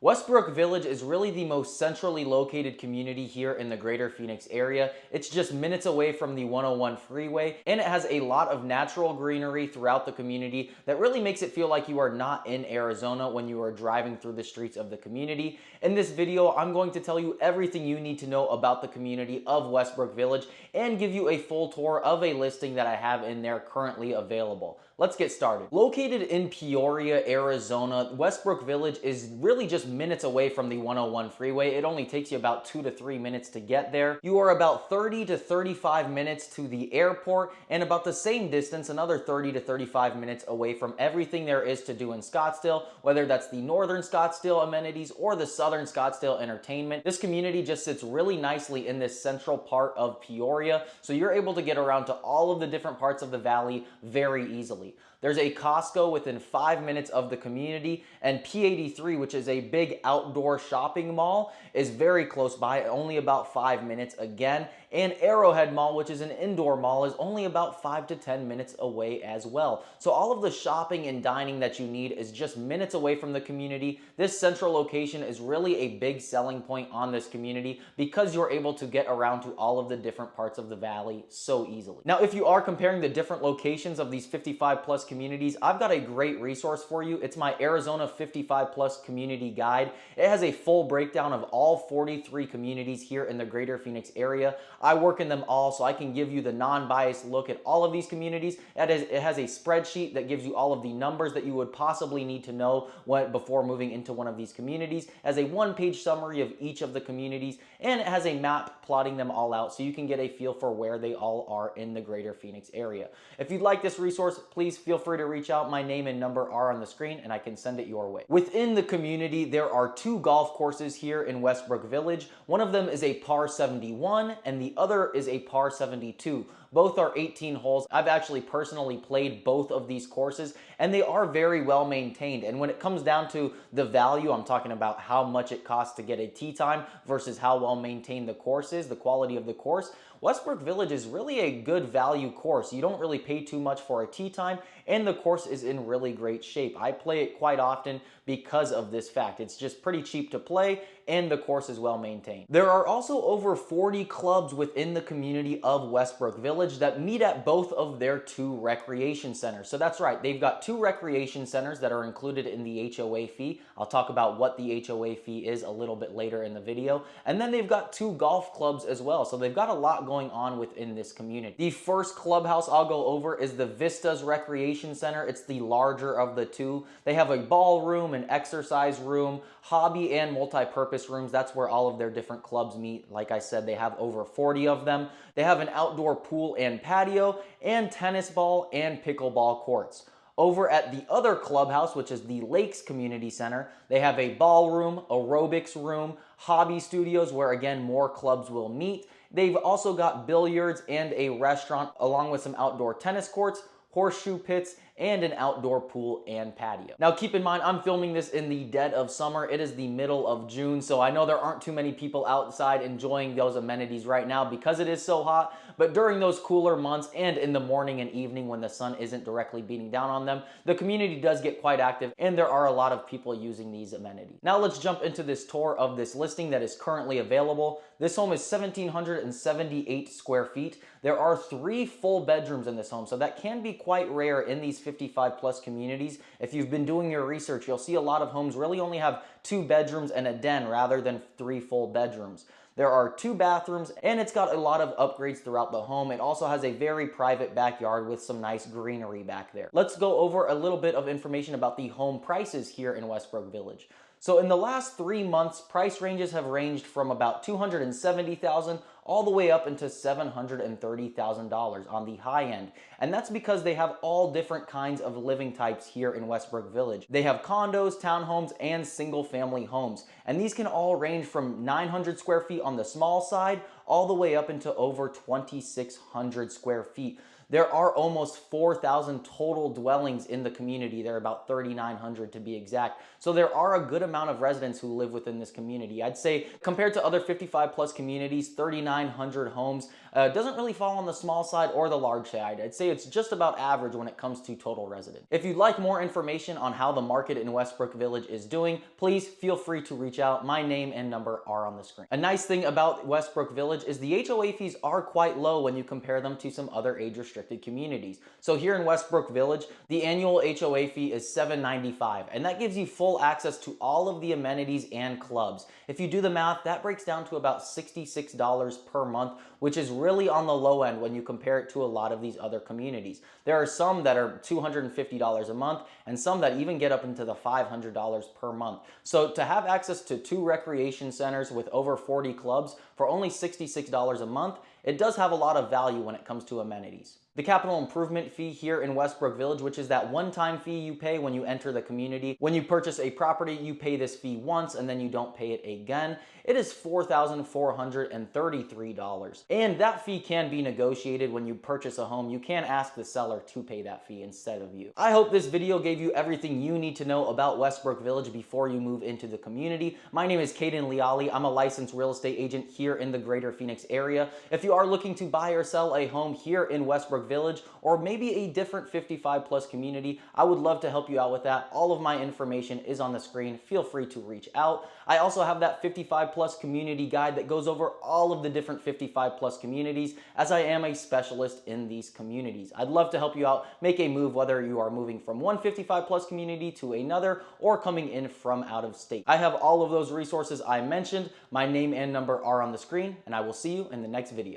Westbrook Village is really the most centrally located community here in the greater Phoenix area. It's just minutes away from the 101 freeway, and it has a lot of natural greenery throughout the community that really makes it feel like you are not in Arizona when you are driving through the streets of the community. In this video, I'm going to tell you everything you need to know about the community of Westbrook Village and give you a full tour of a listing that I have in there currently available. Let's get started. Located in Peoria, Arizona, Westbrook Village is really just minutes away from the 101 freeway. It only takes you about 2 to 3 minutes to get there. You are about 30 to 35 minutes to the airport and about the same distance, another 30 to 35 minutes away from everything there is to do in Scottsdale, whether that's the northern Scottsdale amenities or the southern Scottsdale entertainment. This community just sits really nicely in this central part of Peoria, so you're able to get around to all of the different parts of the valley very easily. There's a Costco within 5 minutes of the community, and P83, which is a big outdoor shopping mall, is very close by, only about 5 minutes again. And Arrowhead Mall, which is an indoor mall, is only about 5 to 10 minutes away as well. So all of the shopping and dining that you need is just minutes away from the community. This central location is really a big selling point on this community because you're able to get around to all of the different parts of the valley so easily. Now, if you are comparing the different locations of these 55 plus communities, I've got a great resource for you. It's my Arizona 55 plus community guide. It has a full breakdown of all 43 communities here in the greater Phoenix area. I work in them all, so I can give you the non-biased look at all of these communities. It has a spreadsheet that gives you all of the numbers that you would possibly need to know before moving into one of these communities. It has a one-page summary of each of the communities, and it has a map plotting them all out so you can get a feel for where they all are in the greater Phoenix area. If you'd like this resource, please feel free to reach out. My name and number are on the screen, and I can send it your way. Within the community, there are 2 golf courses here in Westbrook Village. One of them is a par 71, and the other is a par 72. Both are 18 holes. I've actually personally played both of these courses, and they are very well maintained. And when it comes down to the value, I'm talking about how much it costs to get a tee time versus how well maintained the course is, the quality of the course. Westbrook Village is really a good value course. You don't really pay too much for a tee time, and the course is in really great shape. I play it quite often because of this fact. It's just pretty cheap to play, and the course is well maintained. There are also over 40 clubs within the community of Westbrook Village that meet at both of their 2 recreation centers. So that's right, they've got 2 recreation centers that are included in the HOA fee. I'll talk about what the HOA fee is a little bit later in the video. And then they've got 2 golf clubs as well. So they've got a lot going on within this community. The first clubhouse I'll go over is the Vistas Recreation Center. It's the larger of the 2. They have a ballroom, an exercise room, hobby and multi-purpose rooms. That's where all of their different clubs meet. Like I said, they have over 40 of them. They have an outdoor pool and patio, and tennis ball and pickleball courts. Over at the other clubhouse, which is the Lakes Community Center, they have a ballroom, aerobics room, hobby studios where again more clubs will meet. They've also got billiards and a restaurant along with some outdoor tennis courts, horseshoe pits, and an outdoor pool and patio. Now keep in mind, I'm filming this in the dead of summer. It is the middle of June, so I know there aren't too many people outside enjoying those amenities right now because it is so hot, but during those cooler months and in the morning and evening when the sun isn't directly beating down on them, the community does get quite active and there are a lot of people using these amenities. Now let's jump into this tour of this listing that is currently available. This home is 1,778 square feet. There are 3 full bedrooms in this home, so that can be quite rare in these 55 plus communities. If you've been doing your research, you'll see a lot of homes really only have 2 bedrooms and a den rather than 3 full bedrooms. There are 2 bathrooms, and it's got a lot of upgrades throughout the home. It also has a very private backyard with some nice greenery back there. Let's go over a little bit of information about the home prices here in Westbrook Village. So in the last 3 months, price ranges have ranged from about $270,000 all the way up into $730,000 on the high end. And that's because they have all different kinds of living types here in Westbrook Village. They have condos, townhomes, and single family homes. And these can all range from 900 square feet on the small side all the way up into over 2,600 square feet. There are almost 4,000 total dwellings in the community. There are about 3,900 to be exact. So there are a good amount of residents who live within this community. I'd say compared to other 55 plus communities, 3,900 homes doesn't really fall on the small side or the large side. I'd say it's just about average when it comes to total residents. If you'd like more information on how the market in Westbrook Village is doing, please feel free to reach out. My name and number are on the screen. A nice thing about Westbrook Village is the HOA fees are quite low when you compare them to some other age-restricted communities. So here in Westbrook Village, the annual HOA fee is $7.95, and that gives you full access to all of the amenities and clubs. If you do the math, that breaks down to about $66 per month, which is really on the low end when you compare it to a lot of these other communities. There are some that are $250 a month and some that even get up into the $500 per month. So to have access to 2 recreation centers with over 40 clubs for only $66 a month, it does have a lot of value when it comes to amenities. The capital improvement fee here in Westbrook Village, which is that one-time fee you pay when you enter the community. When you purchase a property, you pay this fee once and then you don't pay it again. It is $4,433. And that fee can be negotiated when you purchase a home. You can ask the seller to pay that fee instead of you. I hope this video gave you everything you need to know about Westbrook Village before you move into the community. My name is Caden Leali. I'm a licensed real estate agent here in the greater Phoenix area. If you are looking to buy or sell a home here in Westbrook Village or maybe a different 55 plus community, I would love to help you out with that. All of my information is on the screen. Feel free to reach out. I also have that 55 plus community guide that goes over all of the different 55 plus communities, as I am a specialist in these communities. I'd love to help you out make a move, whether you are moving from one 55 plus community to another or coming in from out of state. I have all of those resources I mentioned. My name and number are on the screen, and I will see you in the next video.